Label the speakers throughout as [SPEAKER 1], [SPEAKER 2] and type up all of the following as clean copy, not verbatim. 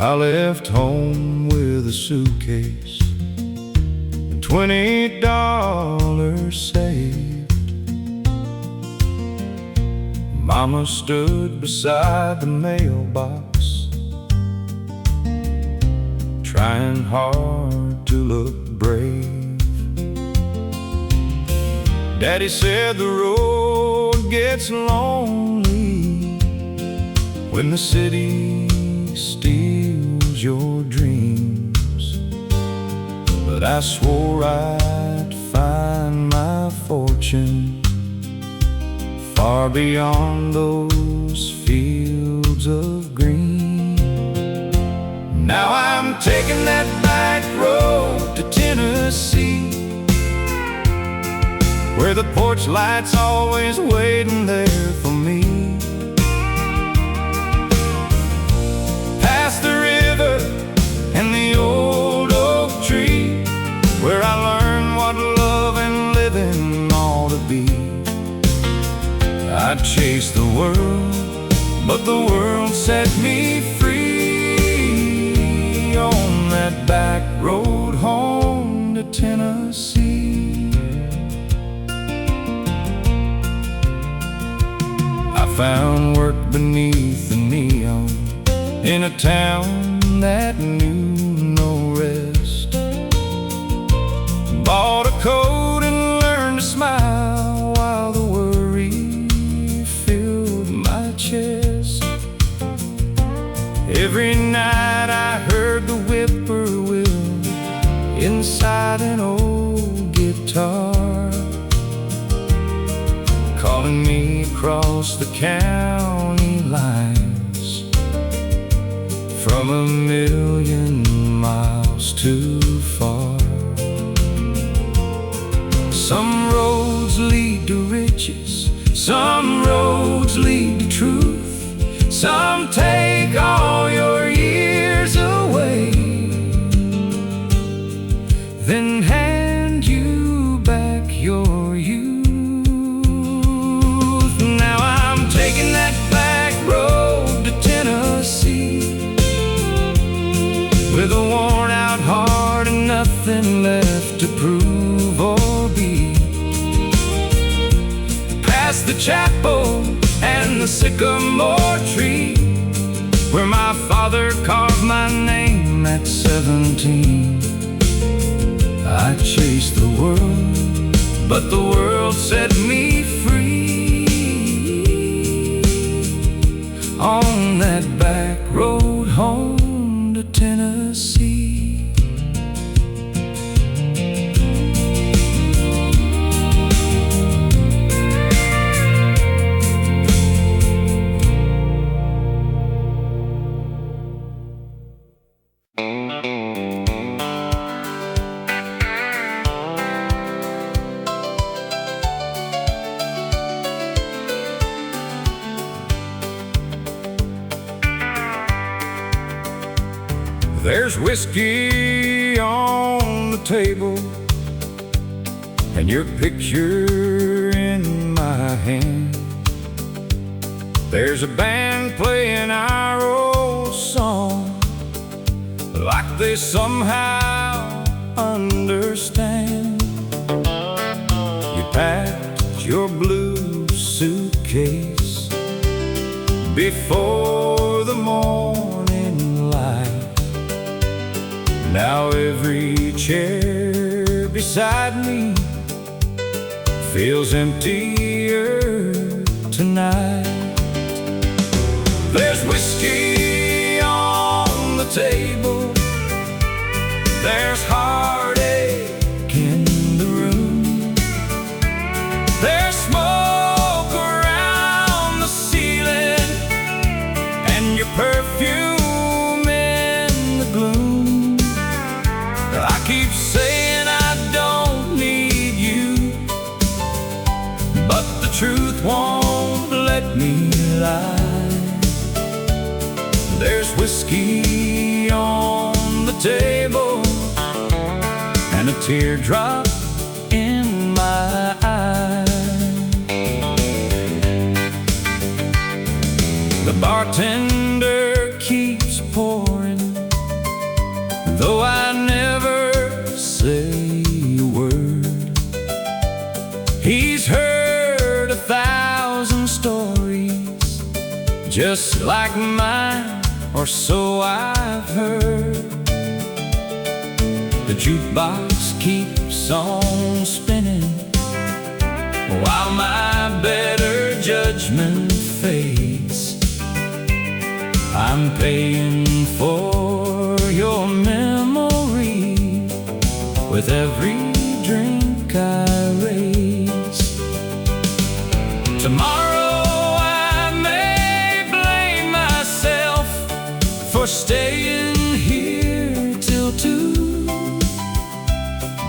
[SPEAKER 1] I left home with a suitcase and $20 saved. Mama stood beside the mailbox, trying hard to look brave. Daddy said the road gets lonely when the city steals your dreams, but I swore I'd find my fortune far beyond those fields of green. Now I'm taking that back road to Tennessee, where the porch light's always waiting there for me. Past the river and the old oak tree, where I learned what love and living ought to be. I chased the world, but the world set me free on that back road home to Tennessee. I found work beneath the neon in a town that knew no rest. Bought a coat and learned to smile while the worry filled my chest. Every night I heard the whippoorwill inside an old guitar, calling me across the county lines from a million miles too far. Some roads lead to riches, some roads lead to truth, some take all your years away, then hand you back your youth. Now I'm taking that back road to Tennessee, with a worn out heart and nothing left to prove or be. Past the chapel and the sycamore tree, where my father carved my name at 17. I chased the world, but the world set me free on that back road home to Tennessee. There's whiskey on the table and your picture in my hand. There's a band playing our old song like they somehow understand. You packed your blue suitcase before the morning light. Now every chair beside me feels emptier tonight. There's whiskey on the table, there's heartache in the room, there's smoke around the ceiling and your perfume in the gloom. I keep saying I don't need you, but the truth won't let me lie. There's whiskey on the table and a teardrop in my eye. The bartender keeps pouring just like mine, or so I've heard. The jukebox keeps on spinning while my better judgment fades. I'm paying for your memory with every drink I raise. Tomorrow I may blame myself for staying here till 2,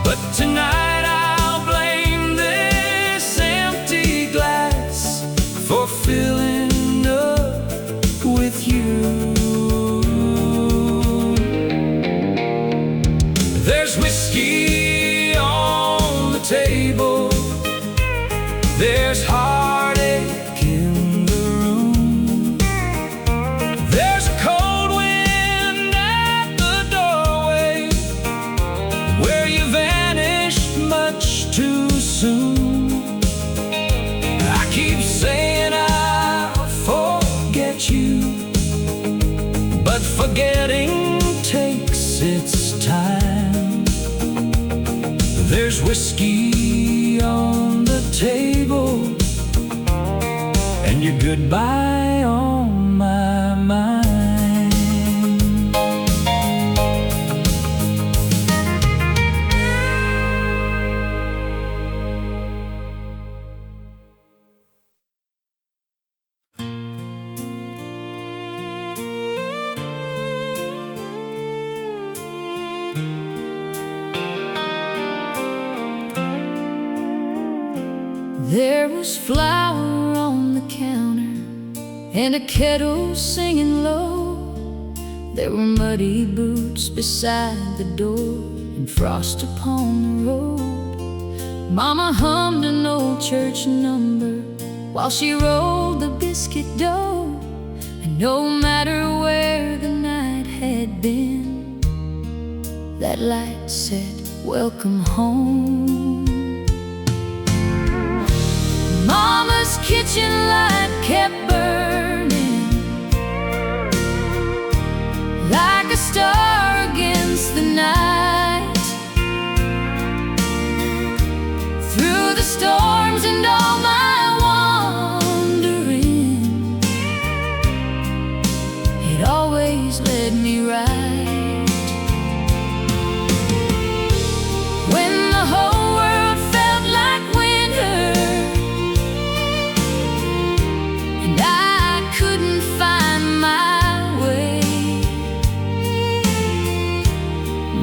[SPEAKER 1] but tonight I'll blame this empty glass for filling up with you. There's whiskey on the table, there's heartache in the room, there's a cold wind at the doorway where you vanished much too soon. I keep saying I'll forget you, but forgetting takes its time. There's whiskey on the table, and your goodbye on my mind.
[SPEAKER 2] There was flour on the counter and a kettle singing low. There were muddy boots beside the door and frost upon the road. Mama hummed an old church number while she rolled the biscuit dough. And no matter where the night had been, that light said, "Welcome home." Mama's kitchen light kept burning like a star against the night. Through the storms and all my wandering, it always led me right. When the whole world felt like winter and I couldn't find my way,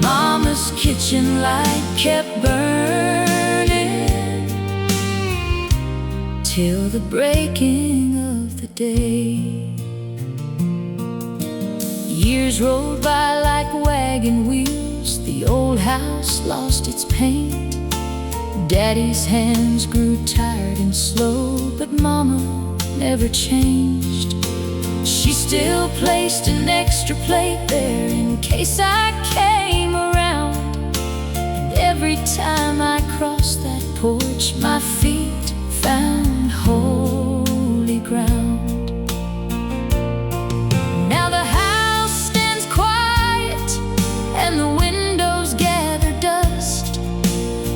[SPEAKER 2] Mama's kitchen light kept burning till the breaking of the day. Years rolled by like wagon wheels. The old house lost its paint. Daddy's hands grew tired and slow, but Mama never changed. She still placed an extra plate there in case I came around. And every time I crossed that porch, my feet found holy ground. Now the house stands quiet and the windows gather dust,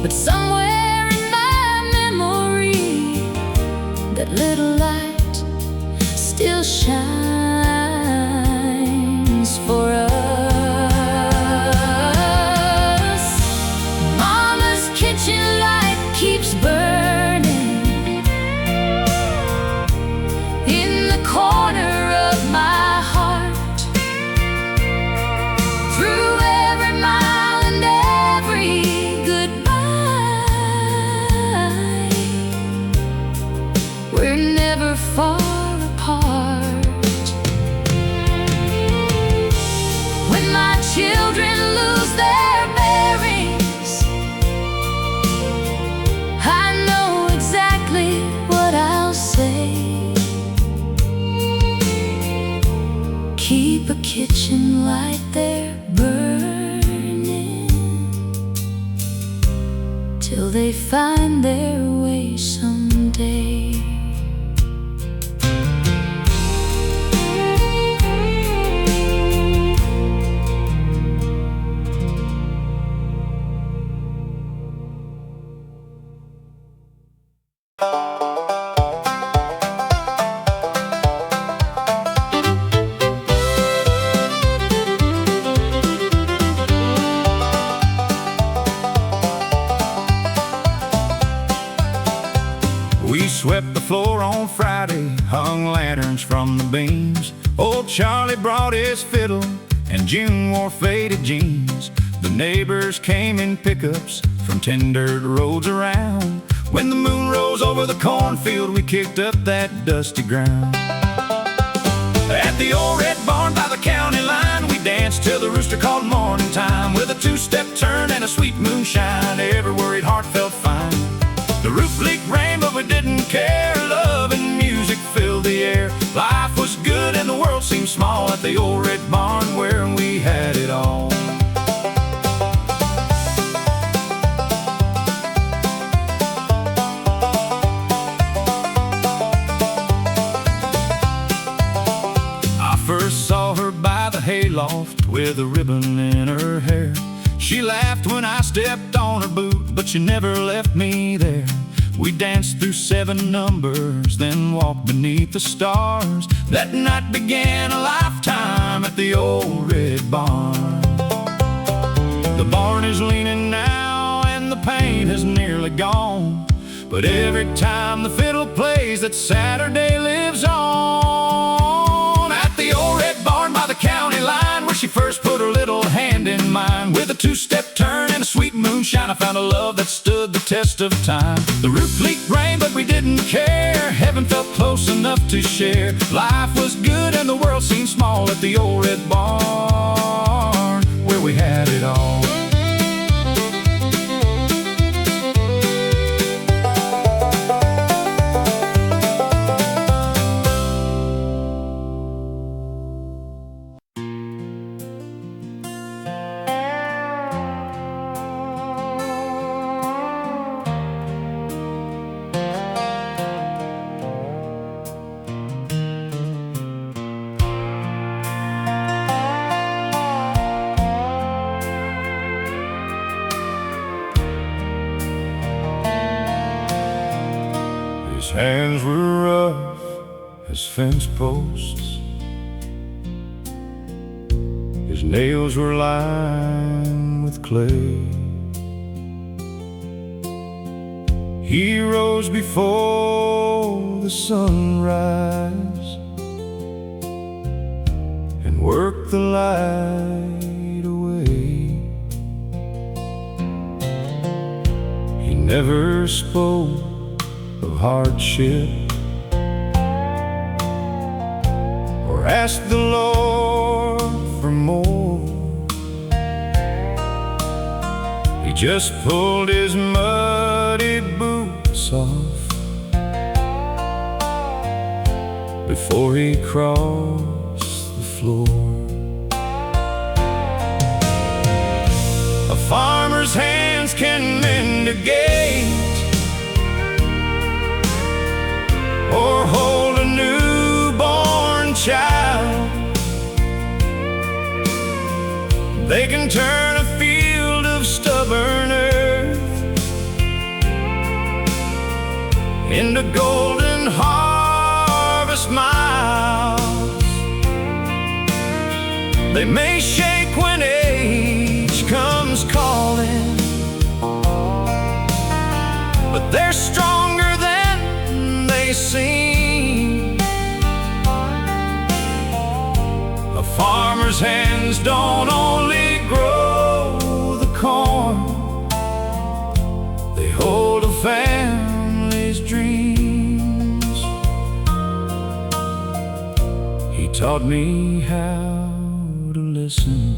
[SPEAKER 2] but somewhere in my memory, that little light still shines for us. Mama's kitchen light keeps burning in the corner of my heart. Through every mile and every goodbye, we're never far apart. When my children lose their bearings, I know exactly what I'll say. Keep a kitchen light there burning till they find their way someday.
[SPEAKER 1] swept the floor on Friday, hung lanterns from the beams. Old Charlie brought his fiddle, and June wore faded jeans. The neighbors came in pickups from 10 dirt roads around. When the moon rose over the cornfield, we kicked up that dusty ground. At the old red barn by the county line, we danced till the rooster called morning time. With a two-step turn and a sweet moonshine, every worried heart felt fine. The roof leaked rain, but we didn't care. Love and music filled the air. Life was good and the world seemed small at the old red barn where we had it all. First saw her by the hayloft with a ribbon in her hair. She laughed when I stepped on her boot, but she never left me there. We danced through 7 numbers, then walked beneath the stars. That night began a lifetime at the old red barn. The barn is leaning now and the pain has nearly gone, but every time the fiddle plays, that Saturday lives on. The old red barn by the county line, where she first put her little hand in mine. With a two-step turn and a sweet moonshine, I found a love that stood the test of time. The roof leaked rain, but we didn't care. Heaven felt close enough to share. Life was good and the world seemed small at the old red barn where we had it all. His hands were rough as fence posts. His nails were lined with clay. He rose before the sunrise and worked the light away. He never spoke of hardship or asked the Lord for more. He just pulled his muddy boots off before he crossed the floor. A farmer's hands can mend a gate or hold a newborn child. They can turn a field of stubborn earth into golden harvest miles. They may shake when age comes calling, but they're stronger than they seem. A farmer's hands don't only grow the corn, they hold a family's dreams. He taught me how to listen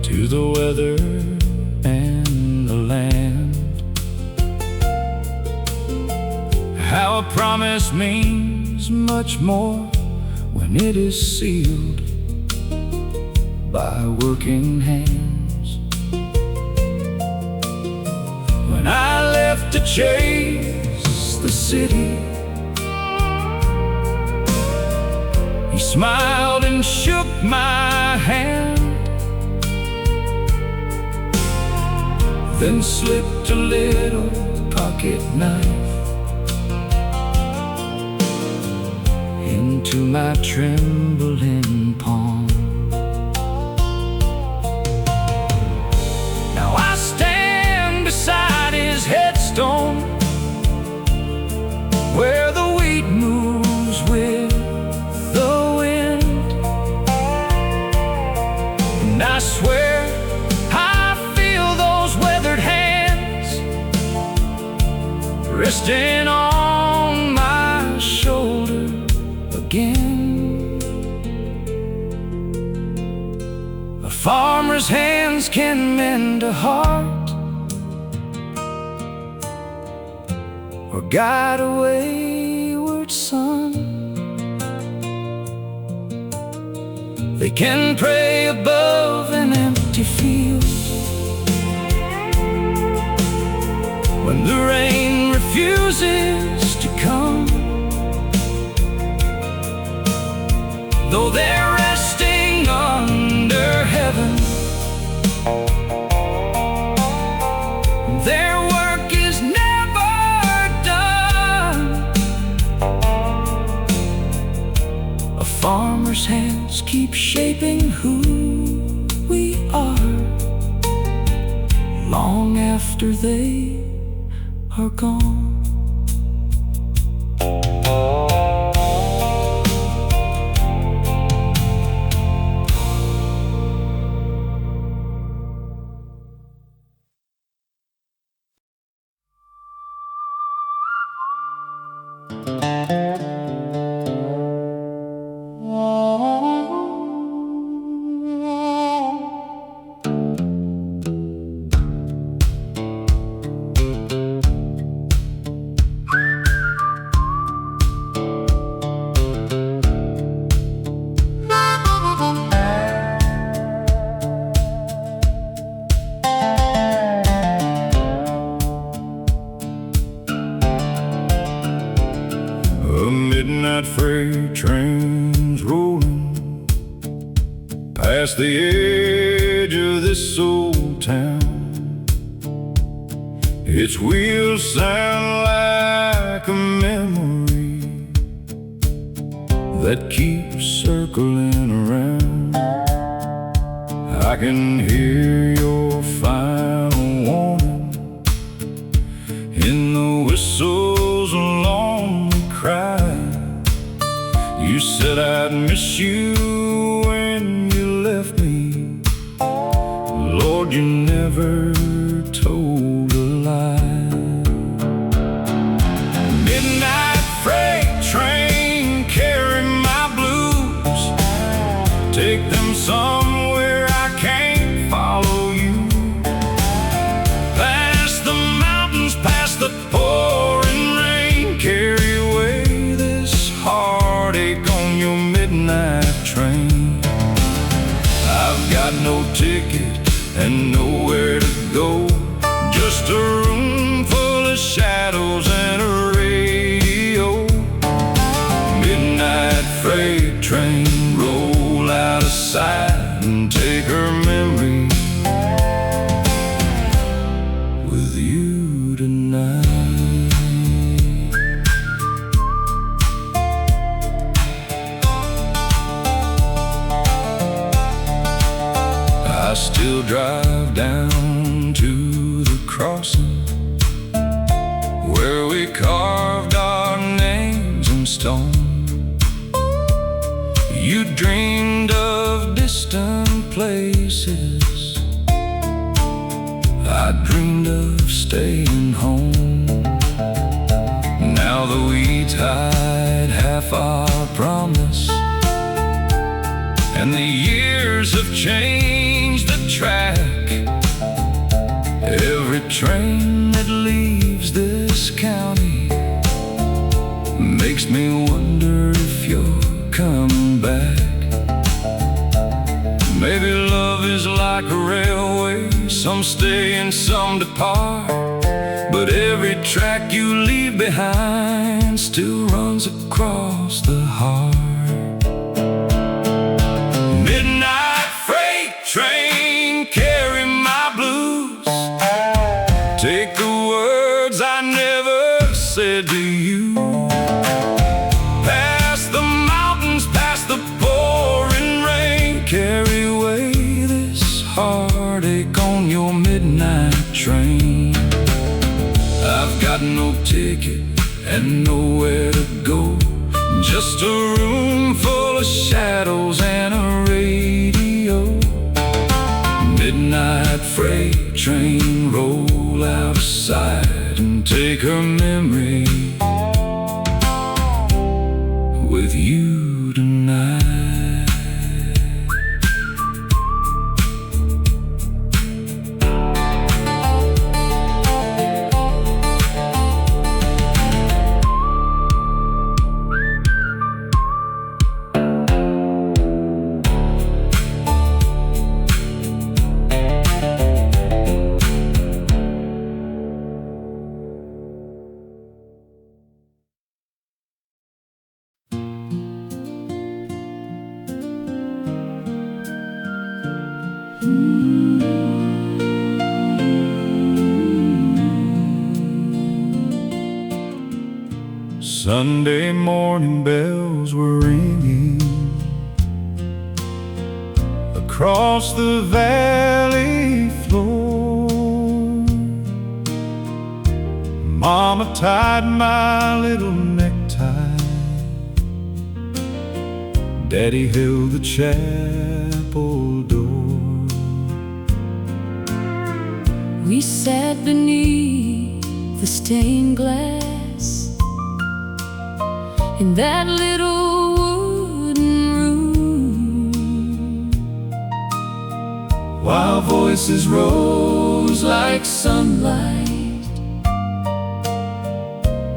[SPEAKER 1] to the weather and the land, how a promise means much more when it is sealed by working hands. When I left to chase the city, he smiled and shook my hand, then slipped a little pocket knife into my trembling palm. Now I stand beside his headstone, resting on my shoulder again. A farmer's hands can mend a heart, or guide a wayward son. They can pray above an empty field when the rain refuses to come. Though they're resting under heaven, their work is never done. A farmer's hands keep shaping who we are long after they are gone.
[SPEAKER 3] A midnight freight train's rolling past the edge of this old town. Its wheels sound like a memory that keeps circling around. I can hear your final warning in the whistle's lonely cry. You said I'd miss you when you left me. Lord, you never told a lie. Midnight freight train, carry my blues. Take them somewhere I can't follow you. Past the mountains, past the pouring rain. Carry away this heartache on your midnight train. I've got no ticket and nowhere to go, just a room full of shadows and a radio. Midnight freight train, roll out of sight and take her memory with you tonight. I still drive down to the crossing where we carved our names in stone. You dreamed of distant places, I dreamed of staying home. Now the weeds hide half our promise, and the years have changed the track. Every train that leaves this county makes me wonder if you're coming back. Maybe love is like a railway, some stay and some depart, but every track you leave behind still runs across the heart. Midnight freight train, carry my blues. Take the words I never said to you. Past the mountains, past the pouring rain. Carry away this heartache on your midnight train. I've got no ticket and nowhere to go, just a room full of shadows and a radio. Midnight
[SPEAKER 1] midnight freight train roll out of sight and take her memory with you tonight. Sunday morning bells were ringing across the valley floor. Mama tied my little necktie, Daddy held the chapel door.
[SPEAKER 2] We sat beneath the stained glass in that little wooden room,
[SPEAKER 1] while voices rose like
[SPEAKER 2] sunlight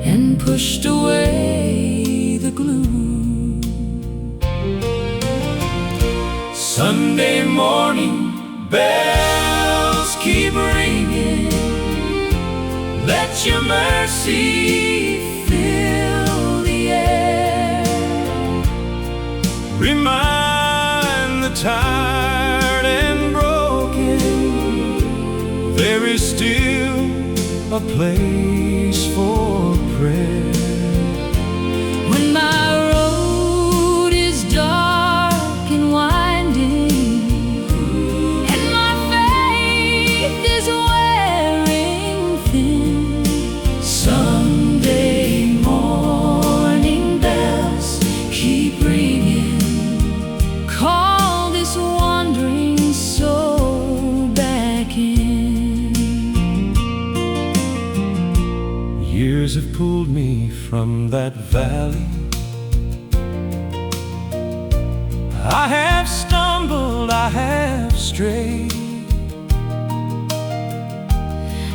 [SPEAKER 2] and pushed away the gloom.
[SPEAKER 1] Sunday morning bells keep ringing, let your mercy fill the air. Remind the tired and broken, there is still a place for prayer.
[SPEAKER 2] When my road is dark and winding, and my faith is wearing thin, Sunday morning bells keep ringing, call this wandering soul back in.
[SPEAKER 1] Years have pulled me from that valley. I have stumbled, I have strayed.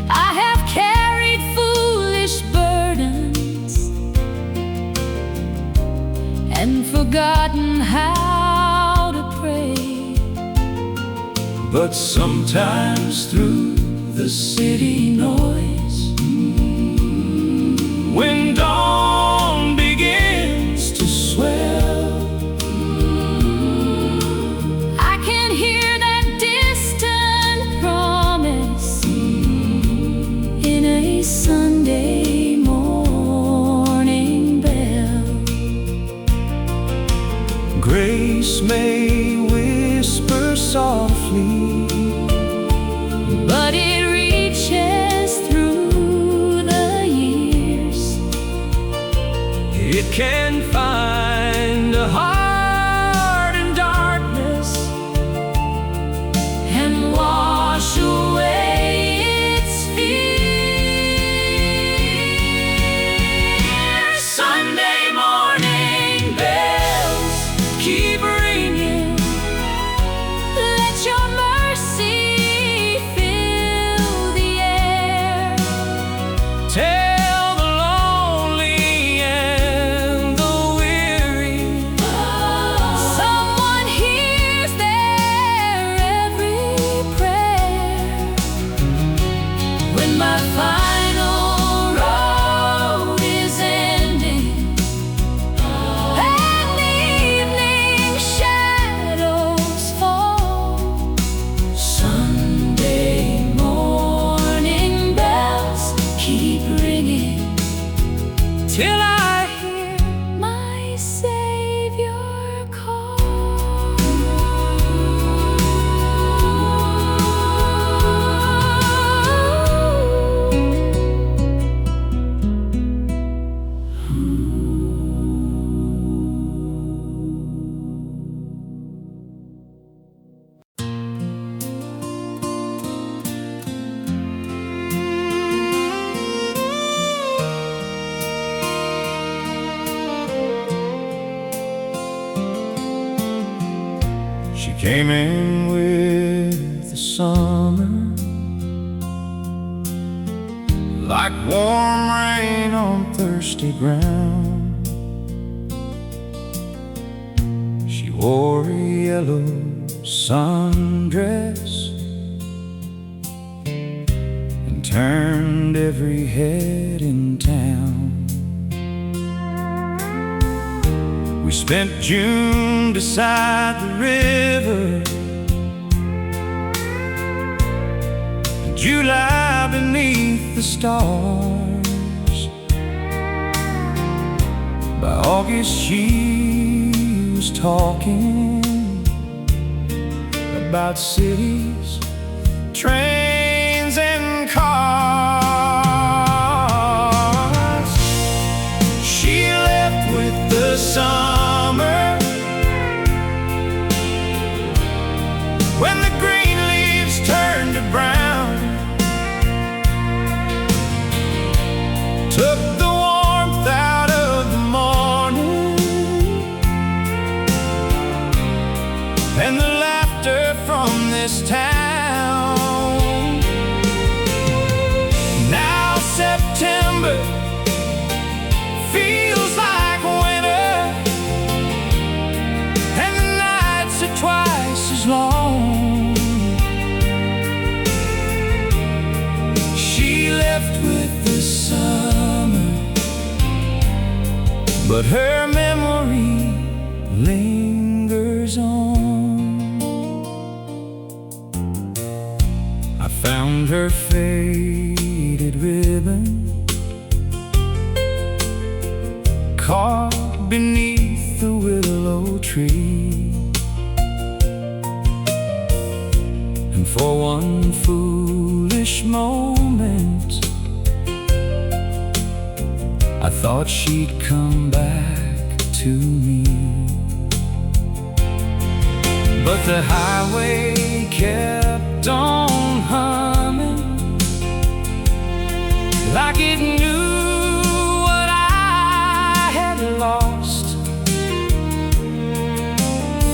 [SPEAKER 2] I have carried foolish burdens and forgotten how to pray.
[SPEAKER 1] But sometimes through the city noise, when dawn begins to swell,
[SPEAKER 2] I can hear that distant promise in a Sunday morning bell.
[SPEAKER 1] grace may whisper softly,
[SPEAKER 2] But it reaches
[SPEAKER 3] came in with the summer, like warm rain on thirsty ground. She wore a yellow sundress and turned every head in town. We spent June beside the river, and July beneath the stars. By August she was talking about cities, trains and cars. She left with the summer, when the green leaves turned to brown. Took the warmth out of the morning and the laughter from this town. Now September feels like winter, and the nights are twice as long. She left with the summer, but her memory lingers on. I found her faded ribbon caught beneath the willow tree, and for one foolish moment I thought she'd come back to me. But the highway kept on humming like it knew what I had lost.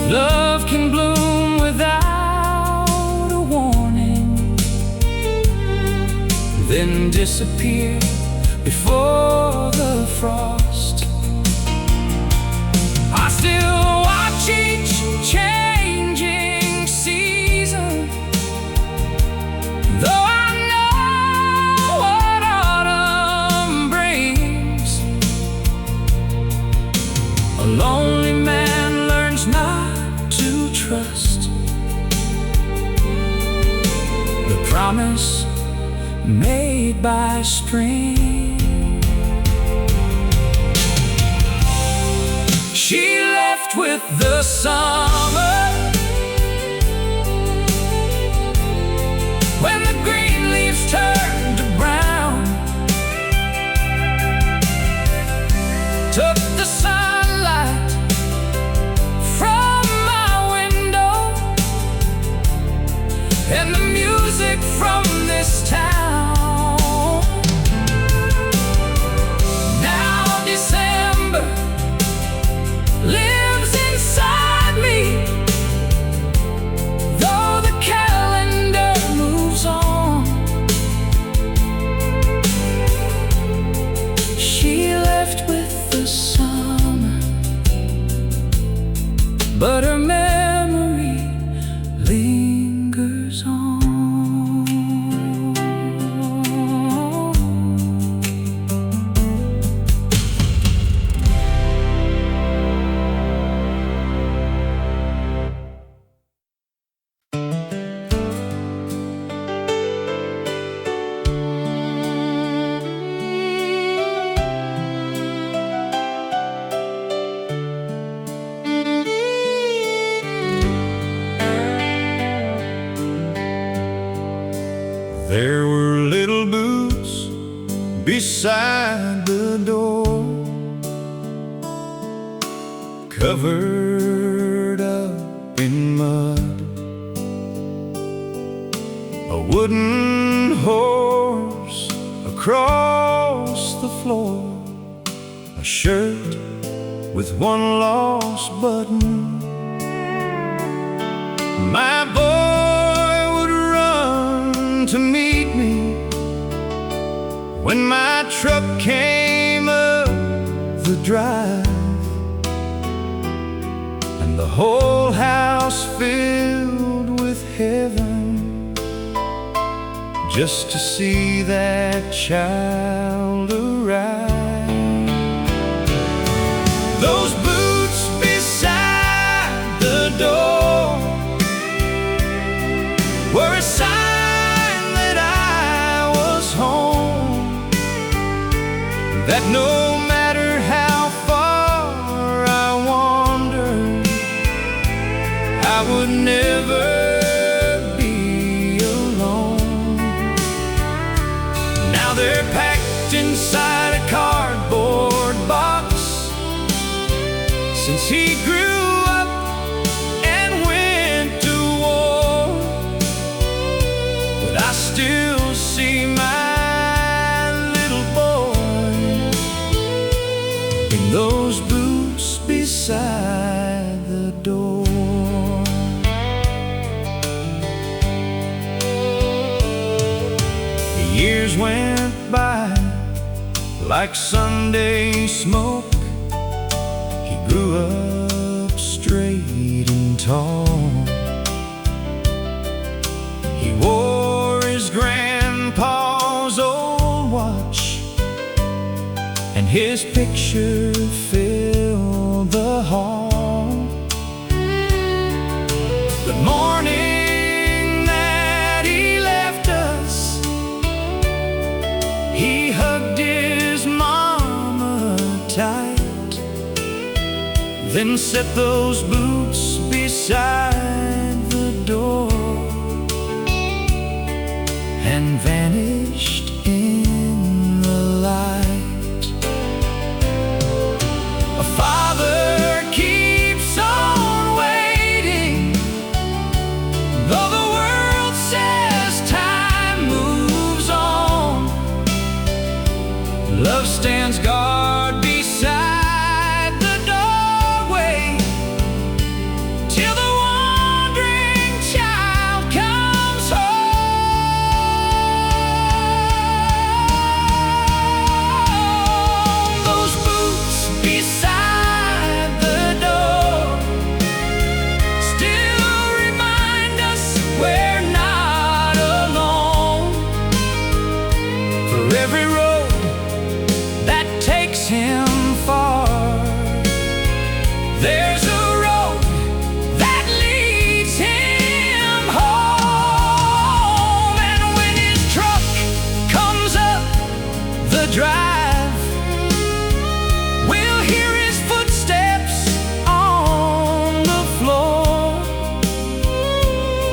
[SPEAKER 3] Love can bloom without a warning, then disappear before the frost. I still watch each changing season, though I know what autumn brings. A lonely man learns not to trust the promise made by spring. She left with the summer, when the green leaves turned to brown. Took the sunlight from my window and the music from this town. Now December lives inside me, though the calendar moves on. She left with the summer, but her memory lingers on. There were little boots beside the door, covered up in mud. A wooden horse across the floor, a shirt with one lost button, My boy would run to meet me when my truck came up the drive, and the whole house filled with heaven just to see that child arrive. Those boots beside the door were a sign that I was home, that no matter how far I wandered, I would never be alone. Now they're packed inside a cardboard box, since he grew up and went to war. But I still see my little boy in those boots beside the door. The years went by like Sunday smoke. He grew up straight and tall. He wore his grandpa's old watch, and his picture filled the hall. The morning that he left us, he hugged his mama tight, then set those boots beside the door and vanished in the light. A father keeps on waiting, though the world says time moves on. Love stands guard beside the doorway till the wandering child comes home. Those boots beside the door still remind us we're not alone. For every road that takes him far, there's a road that leads him home. And when his truck comes up the drive, we'll hear his footsteps on the floor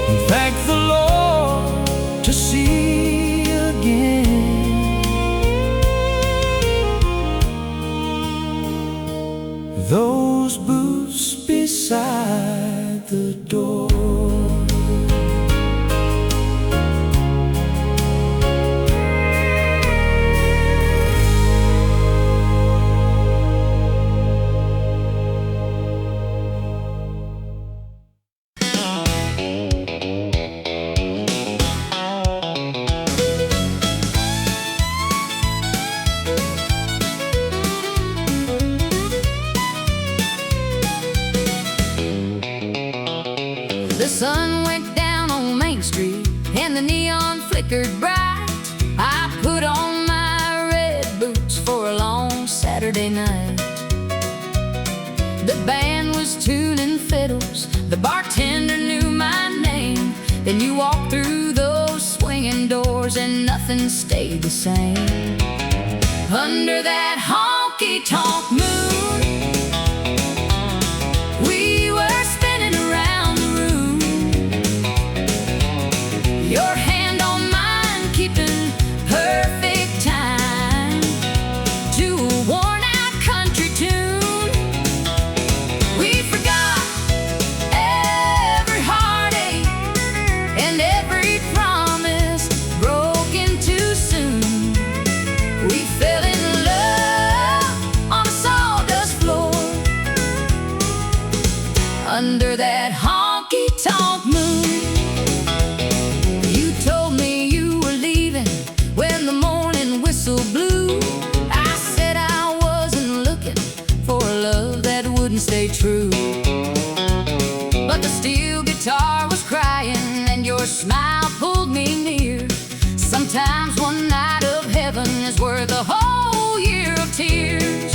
[SPEAKER 3] and thank the Lord to see again those boots beside the door.
[SPEAKER 2] The sun went down on Main Street and the neon flickered bright. I put on my red boots for a long Saturday night. The band was tuning fiddles, the bartender knew my name. Then you walked through those swinging doors and nothing stayed the same. Under that honky-tonk moon, we were spinning around the room, your hand on mine keeping perfect time to a worn-out country tune. We forgot every heartache and every promise broken too soon. We fell in love on a sawdust stay true. But the steel guitar was crying, and your smile pulled me near. Sometimes one night of heaven is worth a whole year of tears.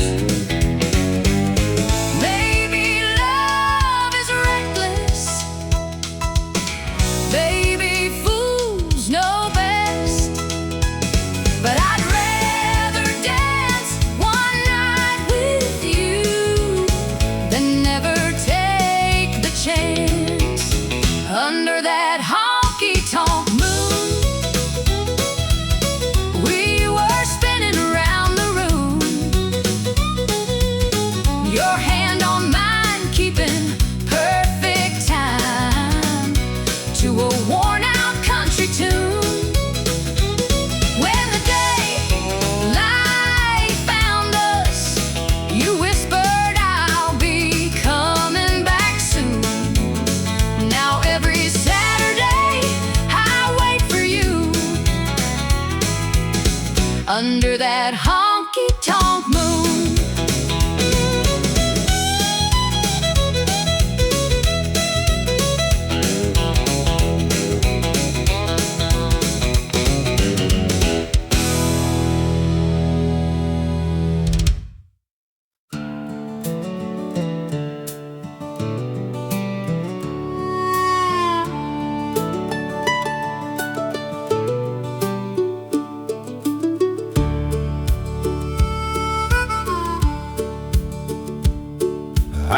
[SPEAKER 2] Maybe love is reckless, baby, fools know best. But I'd rather dance one night with you than never take the chance. Under that honky-tonk moon, we were spinning around the room, your hand on mine, keeping perfect time to a worn-out country tune. When the daylight found us, you whispered, "I'll be coming back soon." Now every Saturday I wait for you under that honky-tonk moon.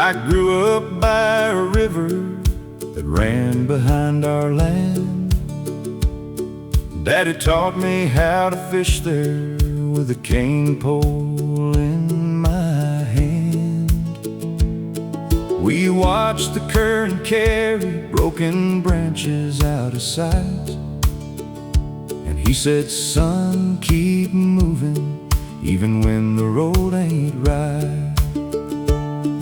[SPEAKER 3] I grew up by a river that ran behind our land. Daddy taught me how to fish there with a cane pole in my hand. We watched the current carry broken branches out of sight, and he said, "Son, keep moving even when the road ain't right."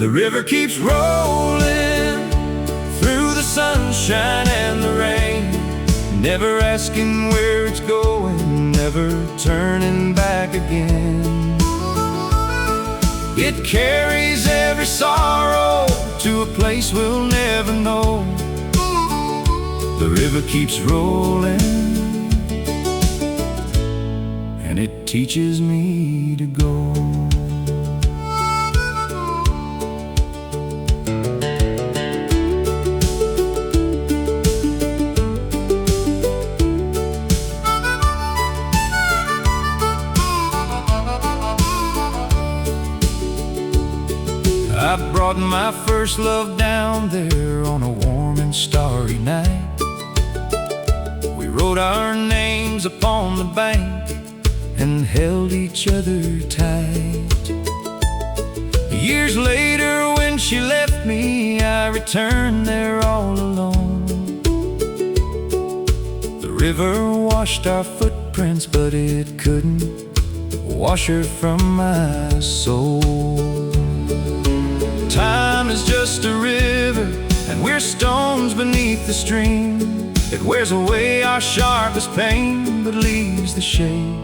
[SPEAKER 3] The river keeps rolling through the sunshine and the rain, never asking where it's going, never turning back again. It carries every sorrow to a place we'll never know. The river keeps rolling, and it teaches me to go. I brought my first love down there on a warm and starry night. We wrote our names upon the bank and held each other tight. Years later, when she left me, I returned there all alone. The river washed our footprints, but it couldn't wash her from my soul. Time is just a river, and we're stones beneath the stream. It wears away our sharpest pain, but leaves the shape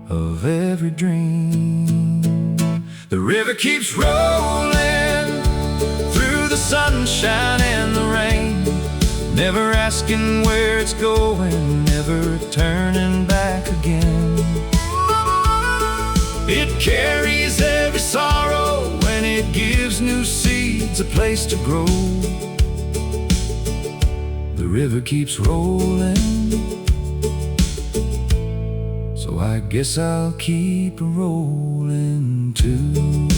[SPEAKER 3] of every dream. The river keeps rolling through the sunshine and the rain, never asking where it's going, never turning back again. It carries every sorrow, and it gives new seeds a place to grow. The river keeps rolling, so I guess I'll keep rolling too.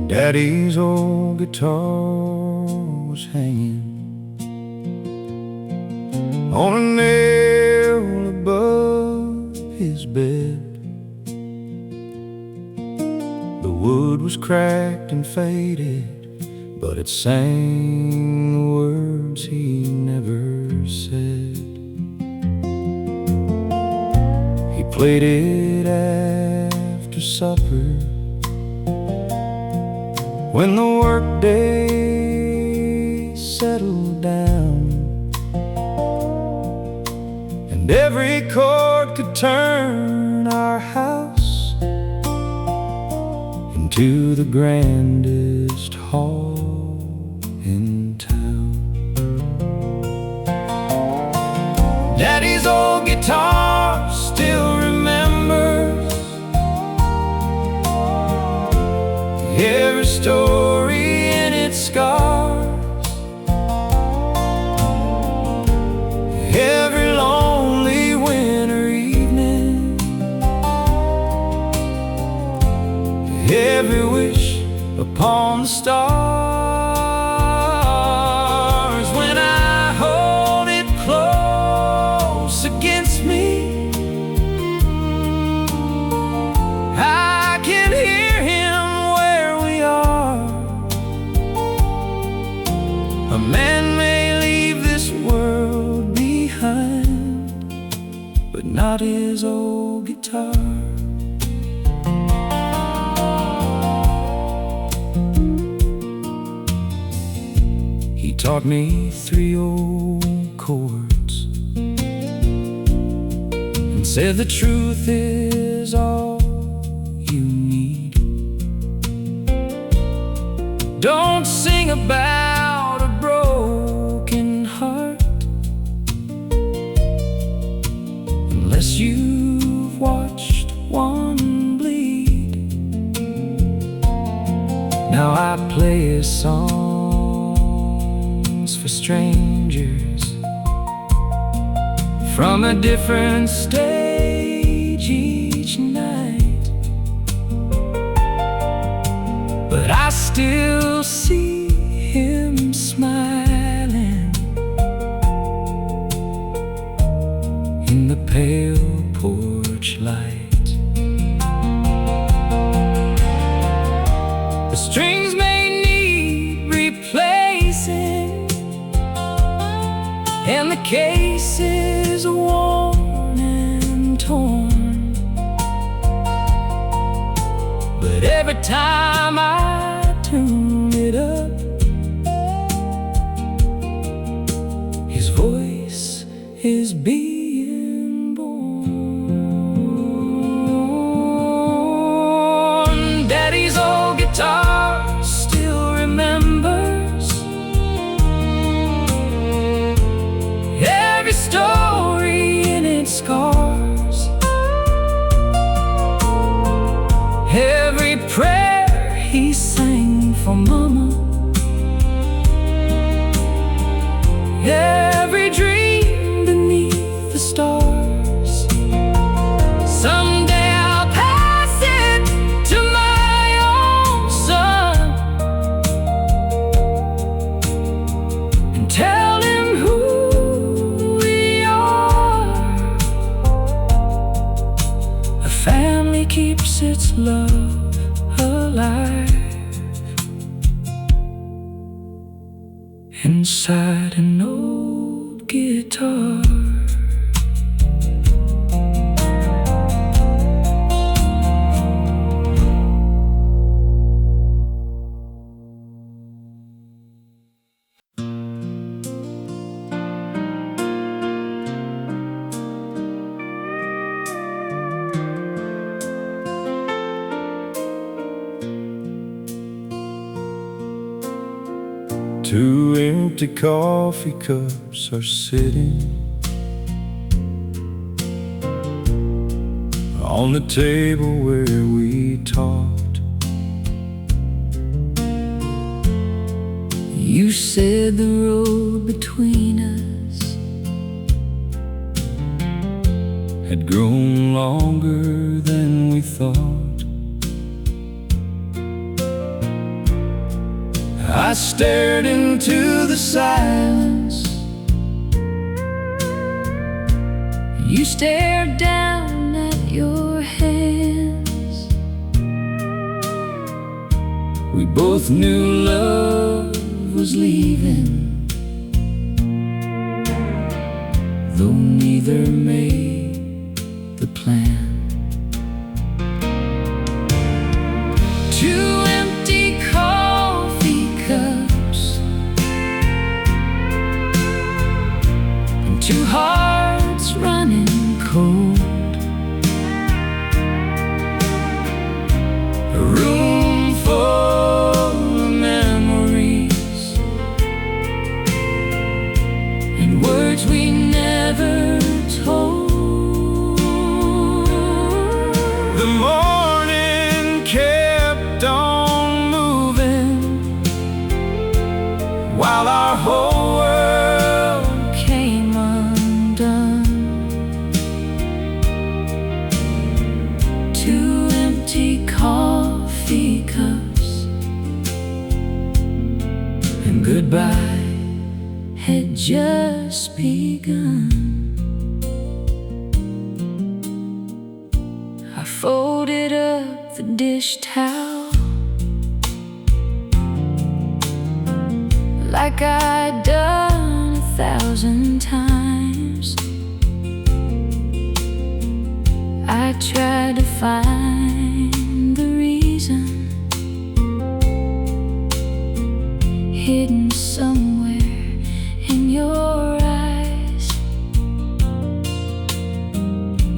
[SPEAKER 3] Daddy's old guitar was hanging on a nail above his bed. was cracked and faded, but it sang the words he never said. He played it after supper, when the workday settled down, and every chord could turn our house into the grandest hall in town. Daddy's old guitar still remembers every story in its scars, every lonely winter evening, every wish upon the stars. When I hold it close against me, I can hear him where we are. A man may leave this world behind, but not his old guitar. He taught me 3 old chords and said the truth is all you need. Don't sing about a broken heart unless you've watched one bleed. Now I play songs for strangers from a different stage each night, but I still see him smiling in the pale porch light. The strings may need replacing, and the case is worn and torn, but every time I tune it up, his voice is being born. Daddy's old guitar still remembers every story in its scars, every prayer he sang for Mama, every dream beneath the stars. Someday I'll pass it to my own son and tell him who we are. A family keeps its love alive inside an old guitar. Two empty coffee cups are sitting on the table where we talked.
[SPEAKER 2] You said the road between us
[SPEAKER 3] had grown longer than we thought. I stared into the silence.
[SPEAKER 2] You stared down at your hands.
[SPEAKER 1] both knew love was leaving, though neither made the plan. Two empty coffee cups and two hearts running cold. A room full of memories and words we never told. The morning kept on moving while our whole world came undone. Two empty coffee cups and goodbye had just begun. I folded up the dish towel like I'd done 1,000 times. I tried to find the reason hidden somewhere in your eyes.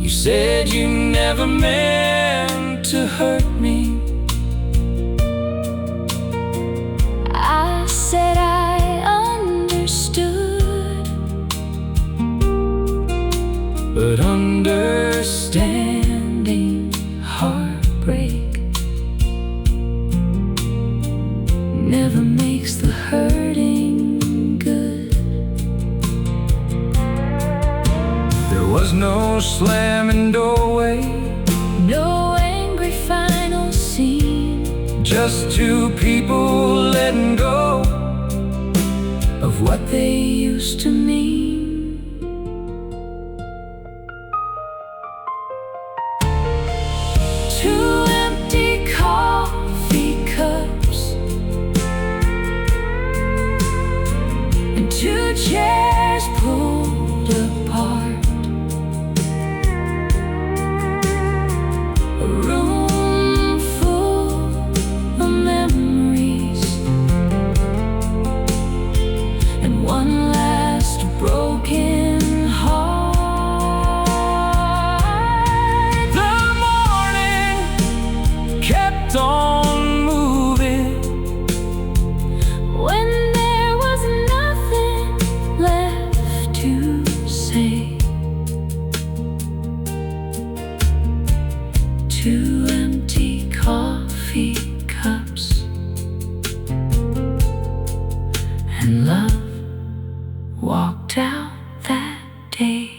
[SPEAKER 1] You said you never meant to hurt me. I said I understood, but understanding heartbreak never makes the hurting good. There was no slamming doorway, no angry final scene, just two people letting go of what they used to mean. Two empty coffee cups and two chairs pulled apart. A room full of memories and one last broken heart. The morning kept on moving when there was nothing left to say. Two empty coffee cups and love walked out that day.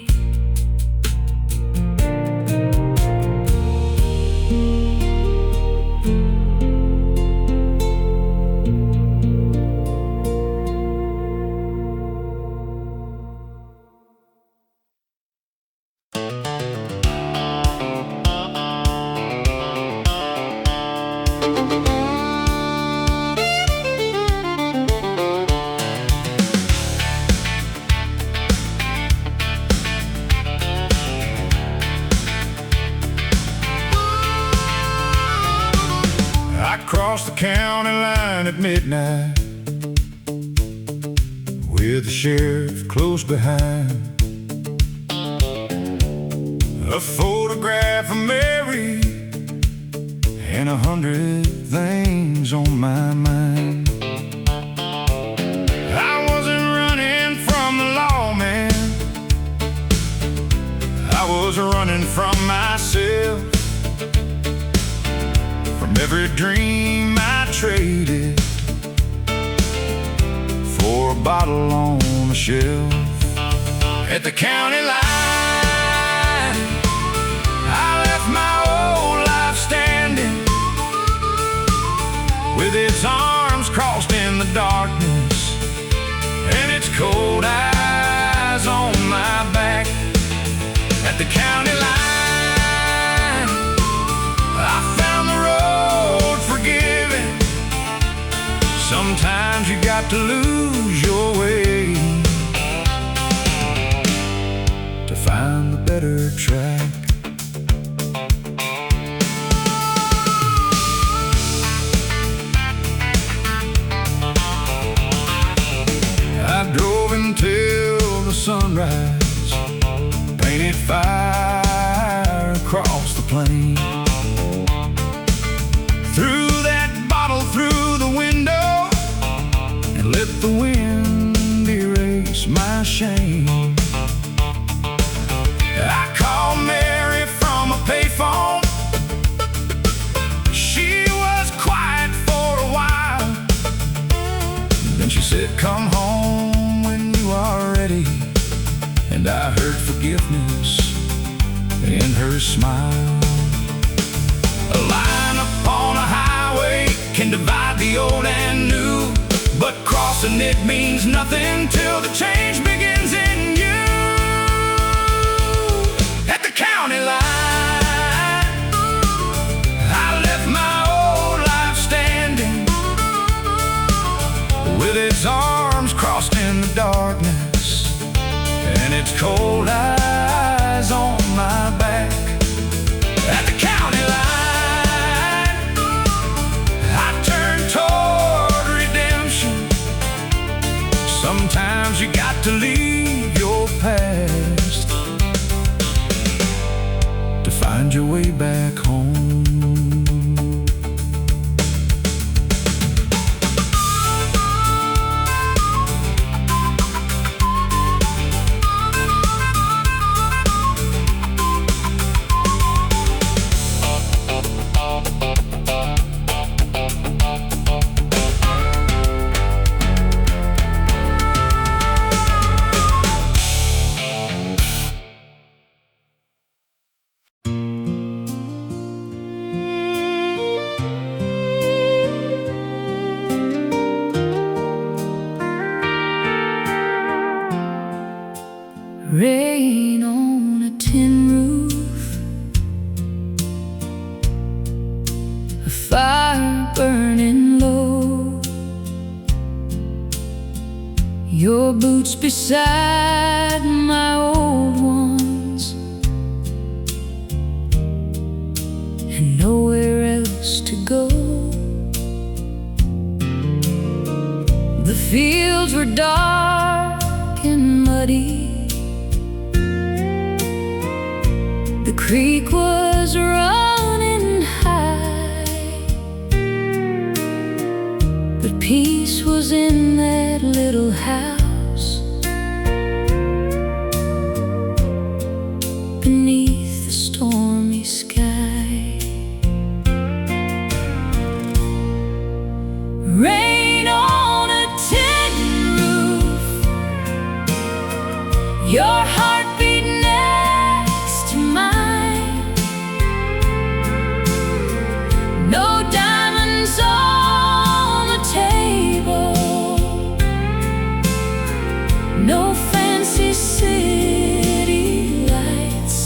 [SPEAKER 3] I crossed the county line at midnight with the sheriff close behind. A photograph of Mary and 100 things on my mind. I wasn't running from the law, man. I was running from myself, from every dream I traded for a bottle on the shelf. At the county line, I left my old life standing with its arms crossed in the darkness and its cold eyes on my back. At the county line, I found the road forgiving got to lose your way to find the better track. I drove until the sunrise, painted fire across the plain. Threw that bottle through the window and let the wind erase my shame. I called Mary from a payphone. She was quiet for a while. Then she said, "Come home when you are ready." And I heard forgiveness in her smile. A line upon a highway can divide the old and new, but crossing it means nothing till the change begins in you. At the county line, I left my old life standing, with its arms crossed in the darkness and its cold eyes on my back. At the county line, I turned toward redemption. Sometimes you got to leave your past to find your way back home.
[SPEAKER 2] Rain on a tin roof, a fire burning low, your boots beside my old ones, and nowhere else to go. The fields were dark and muddy, the creek was running high, but peace was in that little house beneath the stormy sky. Rain on a tin roof, your heartbeat next to mine. No diamonds on the table, no fancy city lights,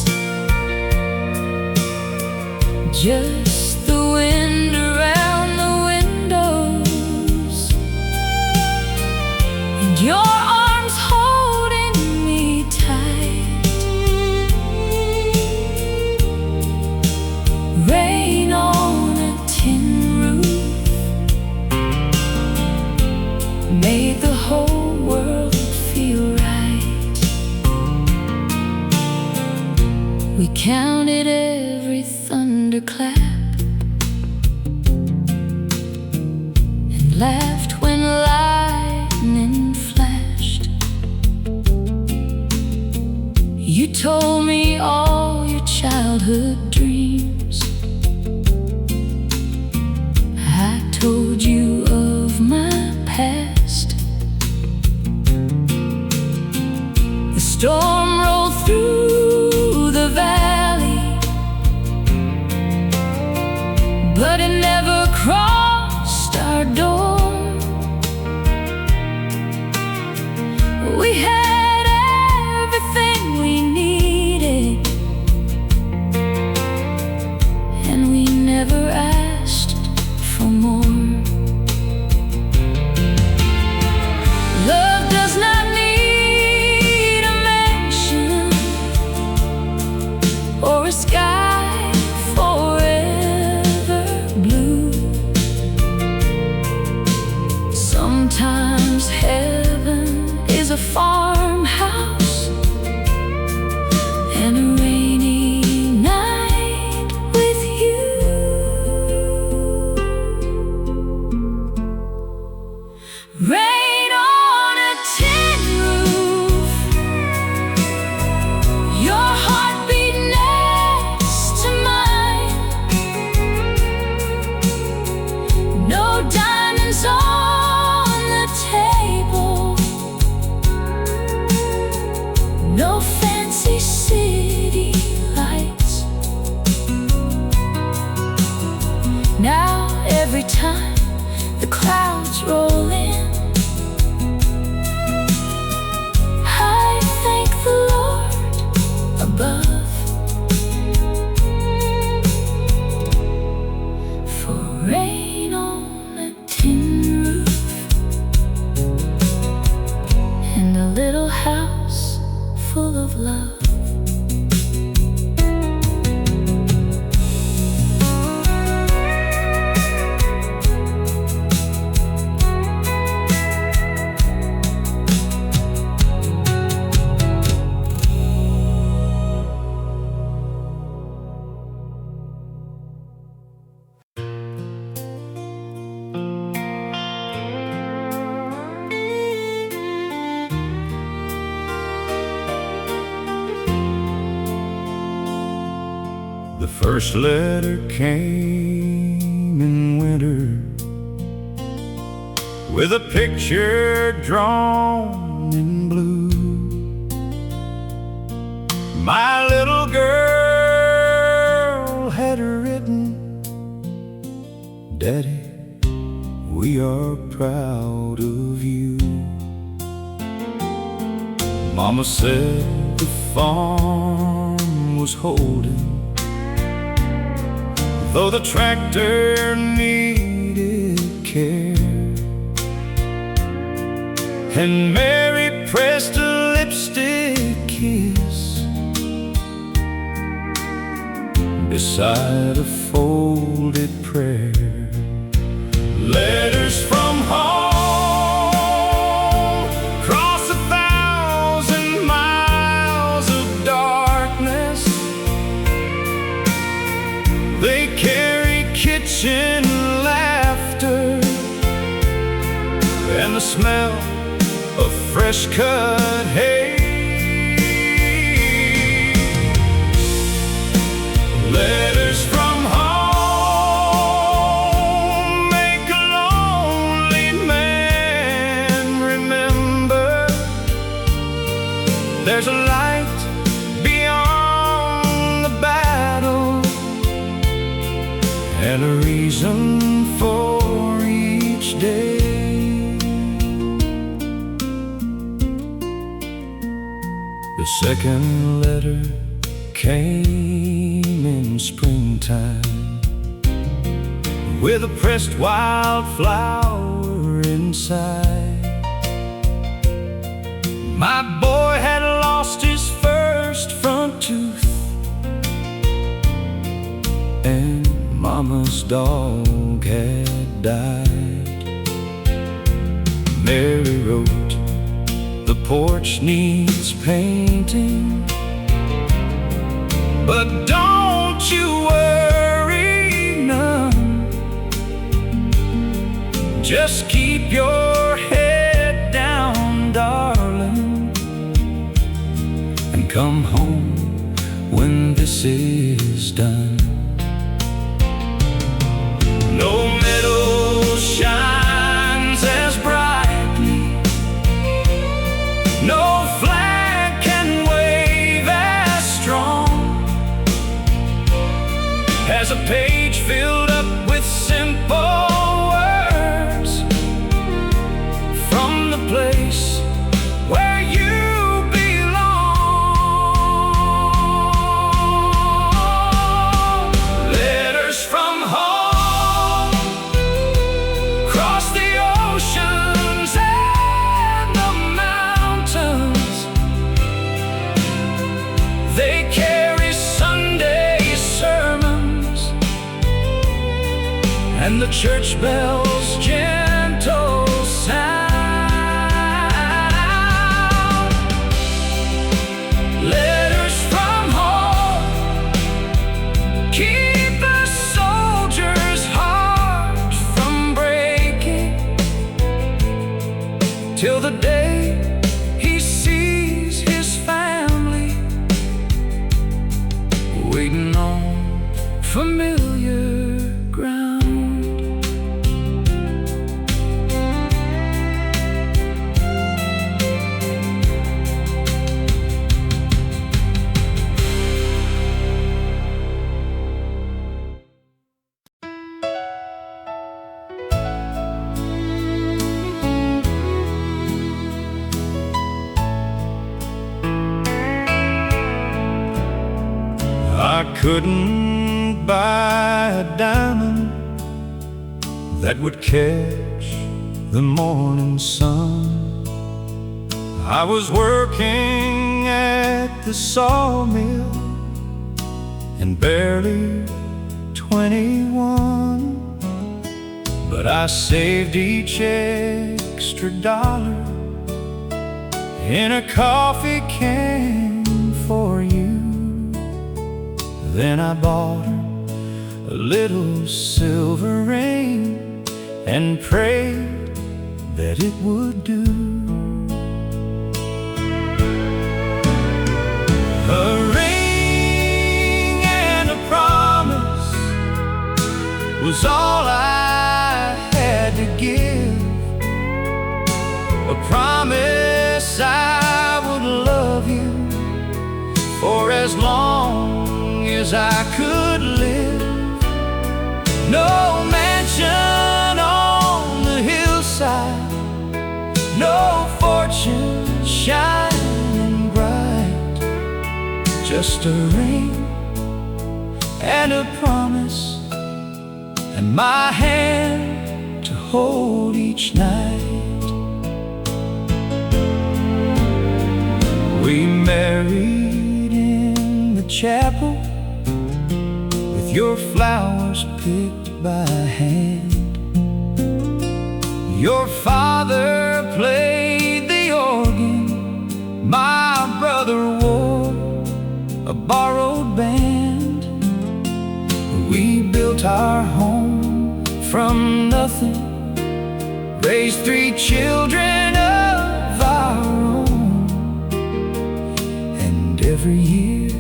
[SPEAKER 2] just the wind around the windows and your arms holding me tight. Rain on a tin roof made the whole world feel right. We counted every thunderclap and laughed when lightning flashed. You told me all your childhood dreams, I told you of my past. The storm rolled through the valley, but it never crossed our door. We had everything we needed, and we never asked for more. house full of love.
[SPEAKER 3] The first letter came in winter, with a picture drawn in blue. My little girl had written, "Daddy, we are proud of you." Mama said the farm was holding, though the tractor needed care. And Mary pressed a lipstick kiss beside a folded prayer. Letters from home cross 1,000 miles of darkness. They carry kitchen laughter and the smell of fresh cut hay. Letters from home make a lonely man remember there's a light beyond the battle, and a reason for each day. The second letter came in springtime, with a pressed wildflower inside. My boy had lost his first front tooth, and Mama's dog had died. Mary wrote, "The porch needs painting, but don't you worry none. Just keep your head down, darling, and come home when this is done." No meadow shines as brightly, no flag can wave as strong as a page filled up with simple words from the place where you belong. Letters from home cross the oceans and the mountains. They carry Sunday sermons and the church bells' gentle sound. Letters from home keep a soldier's heart from breaking till the day he sees his family waiting on familiar ground. I couldn't buy a diamond that would catch the morning sun. I was working at the sawmill and barely 21, but I saved each extra dollar in a coffee can for you. Then I bought her a little silver ring and prayed that it would do. A ring and a promise was all I had to give. A promise I would love you for as long as I could live. No mansion on the hillside, no fortune shining bright, just a ring and a promise, and my hand to hold each night. We married in the chapel with your flowers picked by hand. Your father played the organ, my brother wore a borrowed band. We built our home from nothing, raised 3 children of our own, and every year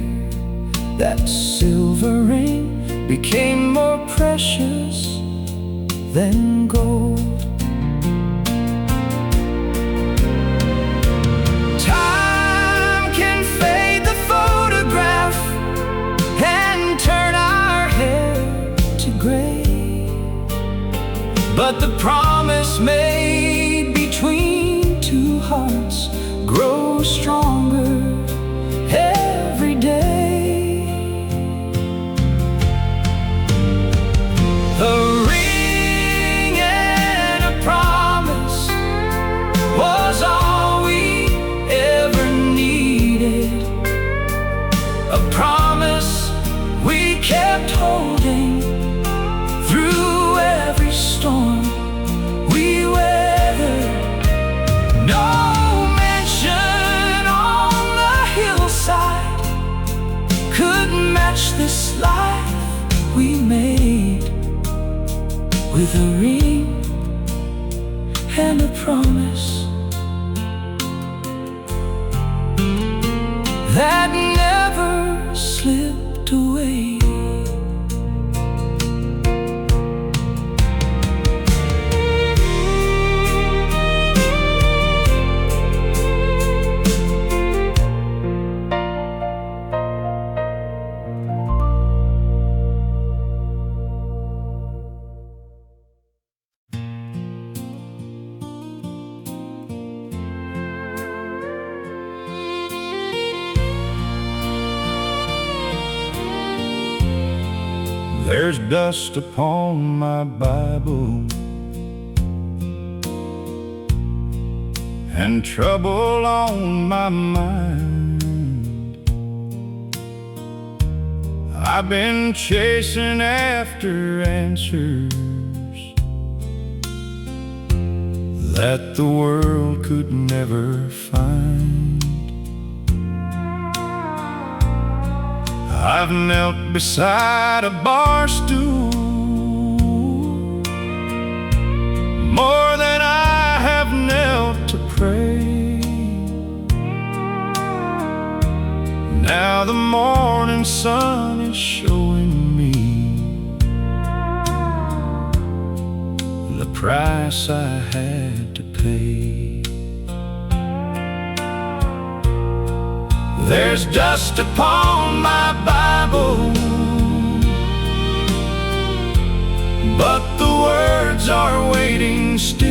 [SPEAKER 3] that silver ring became more precious than gold. Time can fade the photograph and turn our hair to gray, but the promise made between 2 hearts grows stronger every day. A ring and a promise was all we ever needed. A promise we kept holding through every storm we weathered. No mansion on the hillside could match this life we made, with a ring and a promise that never slipped away. There's dust upon my Bible and trouble on my mind. I've been chasing after answers that the world could never find. I've knelt beside a bar stool more than I have knelt to pray. Now the morning sun is showing me the price I had to pay. There's dust upon my Bible, but the words are waiting still,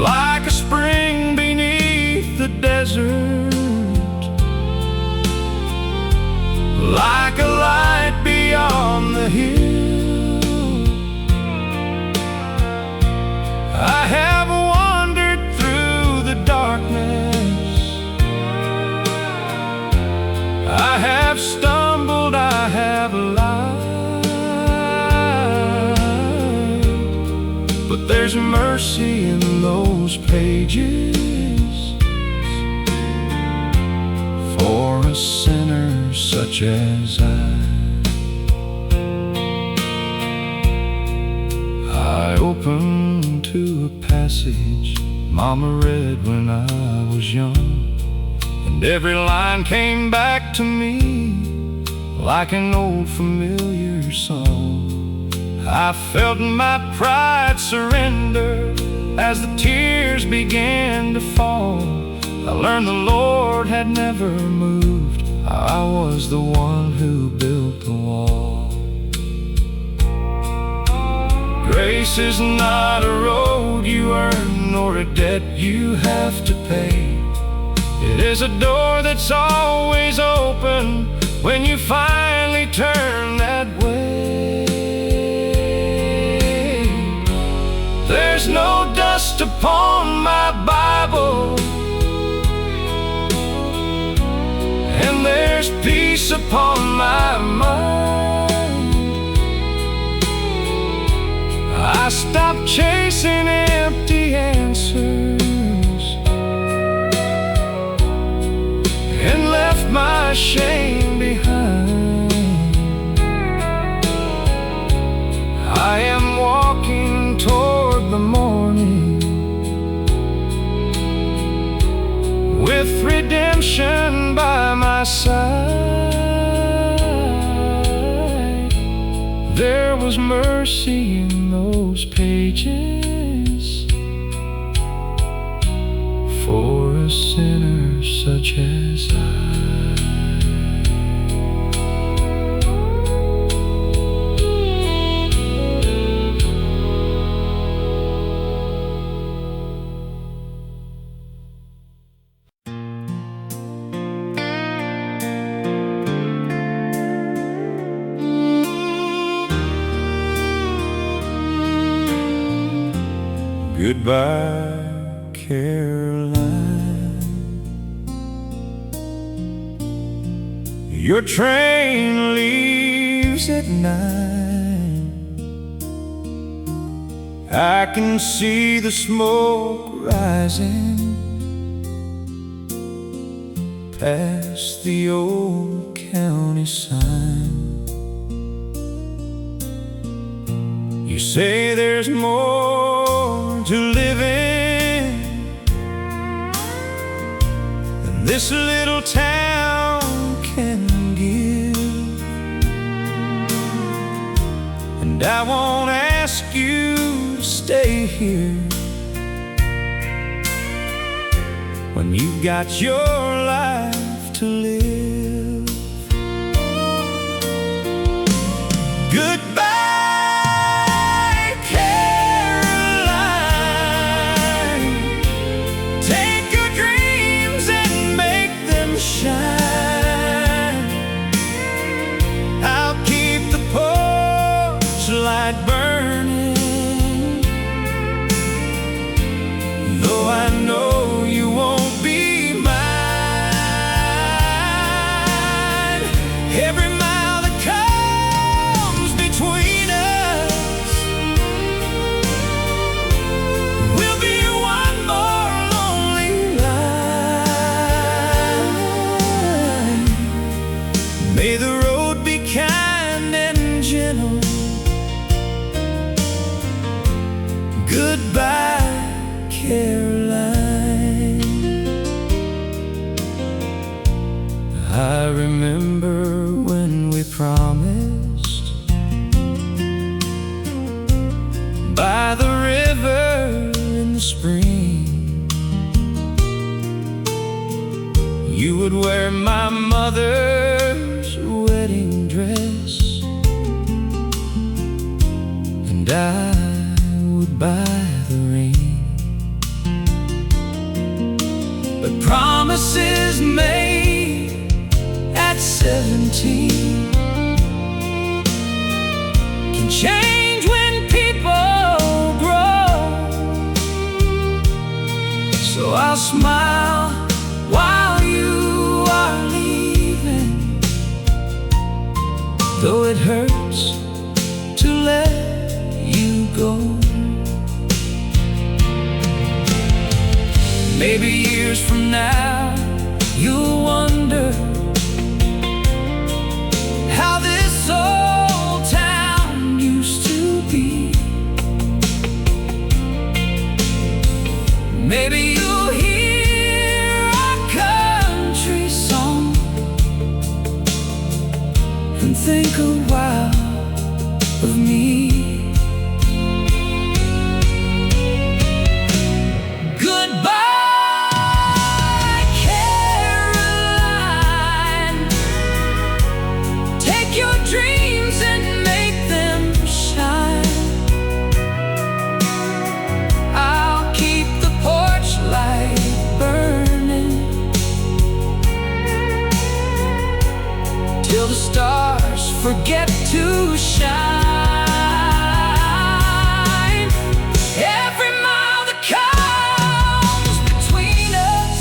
[SPEAKER 3] like a spring beneath the desert, like a light beyond the hill. I have those pages for a sinner such as I opened to a passage Mama read when I was young, and every line came back to me like an old familiar song. I felt my pride surrender as the tears began to fall. I learned the Lord had never moved. I was the one who built the wall. Grace is not a road you earn, nor a debt you have to pay. It is a door that's always open when you finally turn that way. There's no dust upon my Bible, and there's peace upon my mind. I stopped chasing empty answers and left my shame behind. I am walking toward the morning with redemption by my side. There was mercy in those pages for a sinner such as I. Goodbye, Caroline. Your train leaves at 9. I can see the smoke rising past the old county sign. You say there's more to living than this little town can give, and I won't ask you to stay here when you've got your life to live. Goodbye, burning, though I know you won't be mine. Every mile that comes between us will be one more lonely line. May the road be kind and gentle. Goodbye, Caroline. I remember when we promised by the river in the spring you would wear my mother's wedding dress, and I would buy the ring. But promises made at 17 can change when people grow. So I'll smile while you are leaving, though it hurts to let you go.
[SPEAKER 1] Maybe years from now you'll wonder how this old town used to be. Maybe you'll hear a country song and think a while of me. Dreams and make them shine. I'll keep the porch light burning till the stars forget to shine. Every mile that comes between us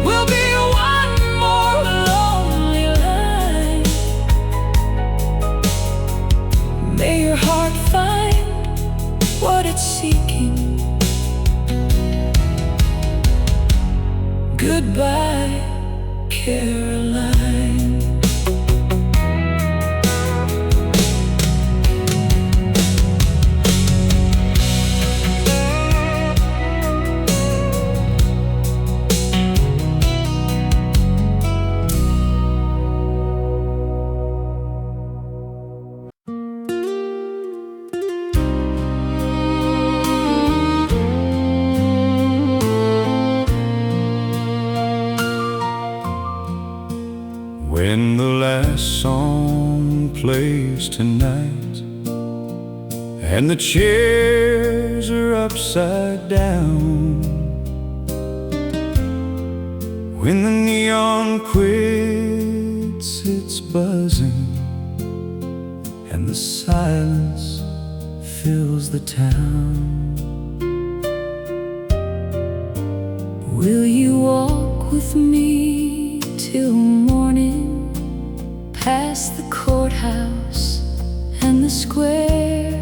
[SPEAKER 1] will be one more lonely line. May your heart find what it's seeking. Goodbye, Caroline.
[SPEAKER 3] When the last song plays tonight and the chairs are upside down, when the neon quits its buzzing and the silence fills the town,
[SPEAKER 2] will you walk with me till morning, past the courthouse and the square,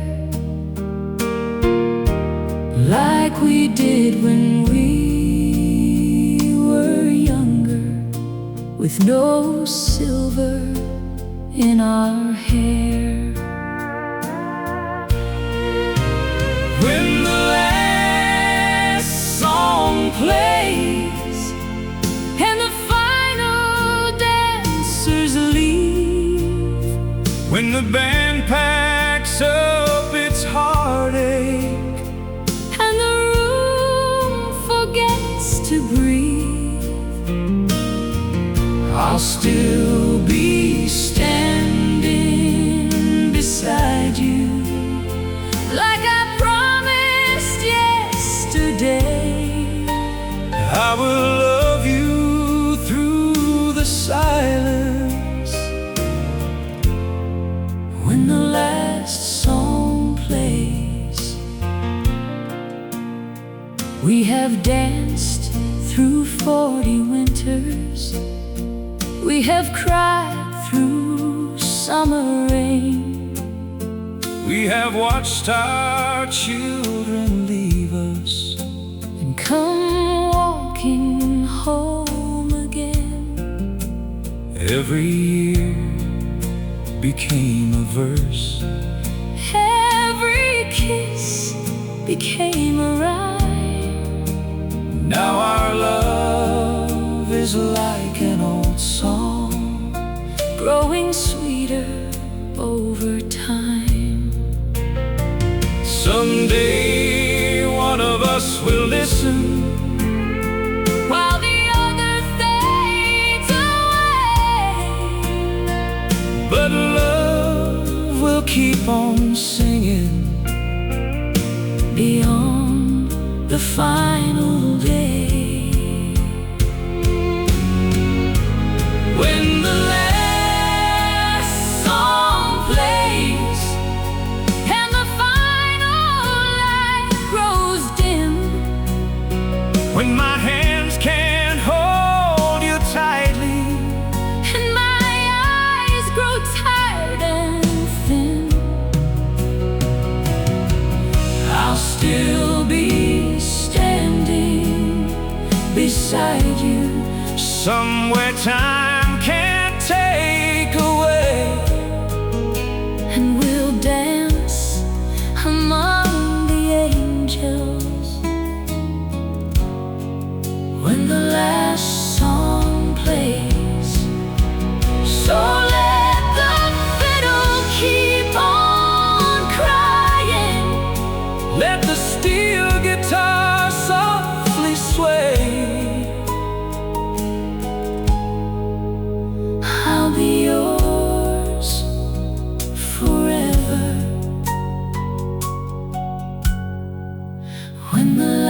[SPEAKER 2] like we did when we were younger, with no silver in our hair?
[SPEAKER 1] When the last song plays
[SPEAKER 2] And the final dancers leave,
[SPEAKER 1] when the band packs up its heartache
[SPEAKER 2] and the room forgets to breathe,
[SPEAKER 1] I'll still be standing beside you,
[SPEAKER 2] like I promised yesterday.
[SPEAKER 1] I will love you through the silence.
[SPEAKER 2] When the last song plays, we have danced through 40 winters, we have cried through summer rain,
[SPEAKER 1] We have watched our children leave us
[SPEAKER 2] and come walking home again.
[SPEAKER 1] every year became a verse,
[SPEAKER 2] Every kiss became a rhyme.
[SPEAKER 1] now our love is like an old song,
[SPEAKER 2] growing sweeter over time.
[SPEAKER 1] someday one of us will listen
[SPEAKER 2] While the other fades away,
[SPEAKER 1] but love will keep on singing
[SPEAKER 2] beyond the final day.
[SPEAKER 1] when the last song plays
[SPEAKER 2] And the final light grows dim,
[SPEAKER 1] when my hands can't hold you tightly,
[SPEAKER 2] and my eyes grow tired and thin.
[SPEAKER 1] I'll still be somewhere time can't take away.
[SPEAKER 2] And we'll dance among the angels when the last song plays. So let the fiddle keep on crying,
[SPEAKER 1] let the steel guitar softly sway.
[SPEAKER 2] I'll be yours forever when the